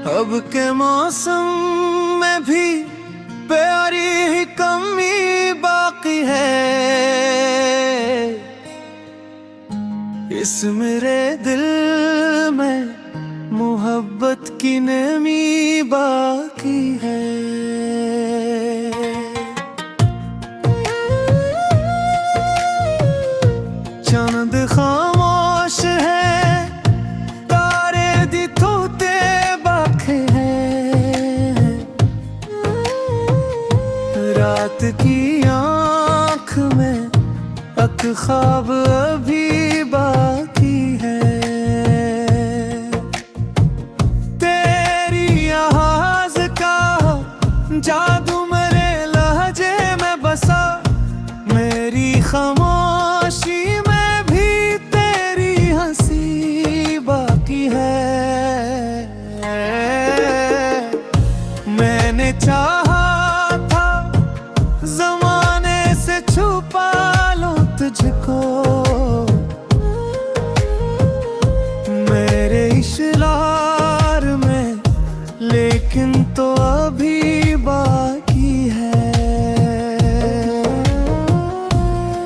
अब के मौसम में भी प्यारी ही कमी बाकी है। इस मेरे दिल में मोहब्बत की नमी बाकी है। चांद खामोश है, तारे दी तोते बाखे हैं। रात की आँख में अक ख्वाब अभी बाकी है। तेरी आवाज़ का जादू मेरे लहजे में बसा। मेरी खामोशी में भी तेरी हंसी बाकी है। मैंने चाहा था ज़माने से छुपा लूं तुझको। मेरे इशरार में लेकिन तो अभी बाकी है।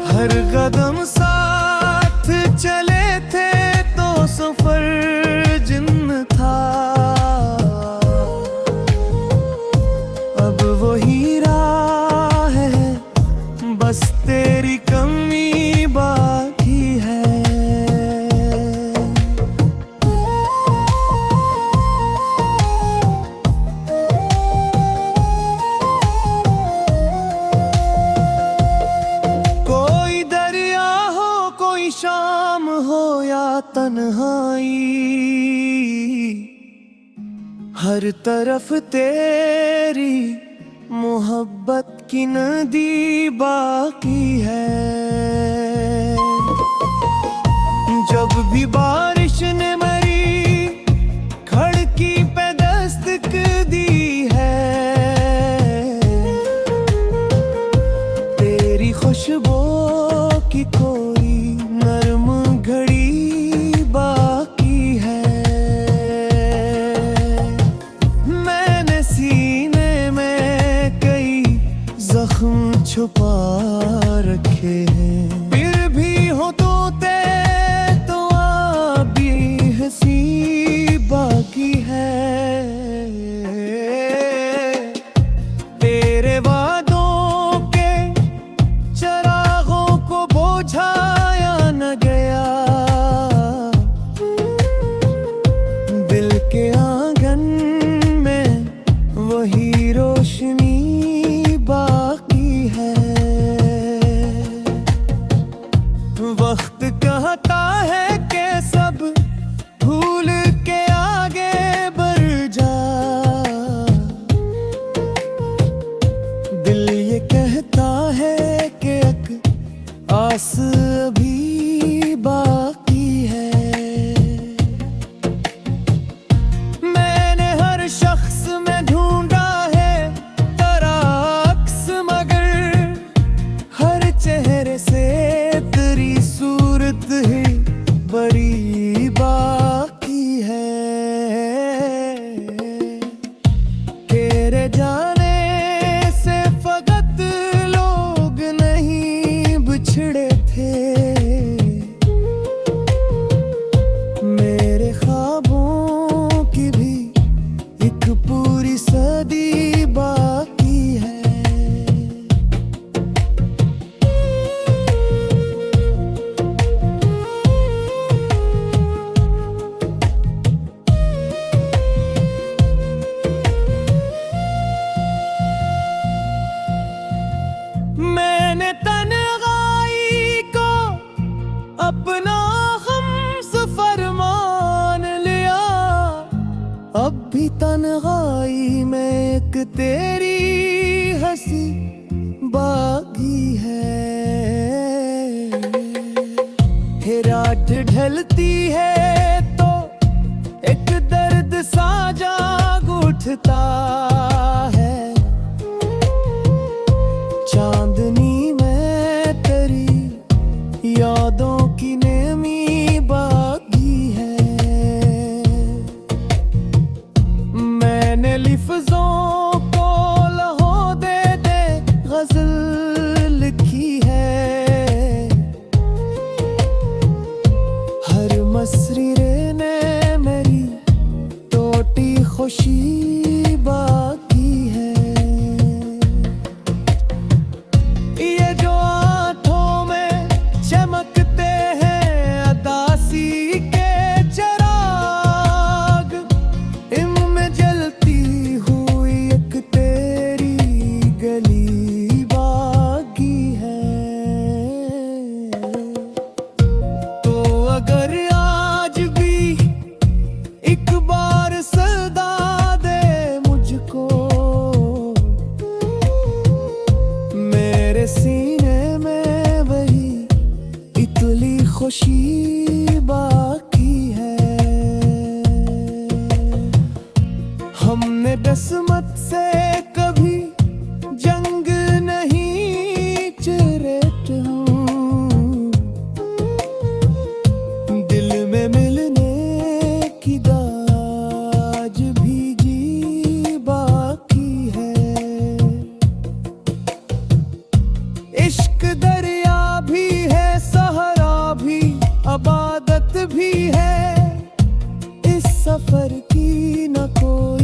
हर कदम साथ चले थे तो सफर जिन्न था। अब वही राह है, बस तेरी कमी बाकी है। कोई दरिया हो, कोई शाम हो या तन्हाई, हर तरफ तेरी मोहब्बत की नदी बाकी है। जब भी बारिश ने मेरी खड़की पे दस्तक दी है, तेरी खुशबू की कोई नरम घड़ी बाकी है। मैंने सीने में कई जख्म छुपा रखे हैं, फिर भी हो तो अभी हंसी बाकी है। तेरे वादों के चरागों को बुझाया न गया। दिल के आंगन में वही रोशनी बाकी है। वक्त कहता है कि सब भूल के आगे बढ़ जा। दिल ये कहता है कि एक आस अभी बाकी है। मैंने हर शख्स में ढूंढा है तेरा अक्स, मगर हर चेहरे से तेरी सूरत ही बड़ी बाकी है। तेरे जाने से फकत लोग नहीं बिछड़े थे। मेरे ख्वाबों की भी एक पूरी सदी बाकी है। मैंने तन्हाई को अपना हमसफर मान लिया। अब भी तन्हाई में एक तेरी हंसी बाकी है। रात ढलती है तो एक दर्द सा जाग उठता है। चांदनी में तेरी यादों की नेमी बाकी है। खुशी बाकी है। ये जो आंखों में चमकते हैं अदासी के चिराग, इनमें जलती हुई एक तेरी गली बाकी है। तो अगर आज भी एक बार सदा दे मुझको, मेरे सीने में वही इतनी खुशी बाकी है। हमने किस्मत से कभी जंग नहीं चिरत हूँ, दिल में मिलने की दाज भी जी बाकी है। इश्क दरिया भी है, सहरा भी, अबादत भी है, इस सफर की न कोई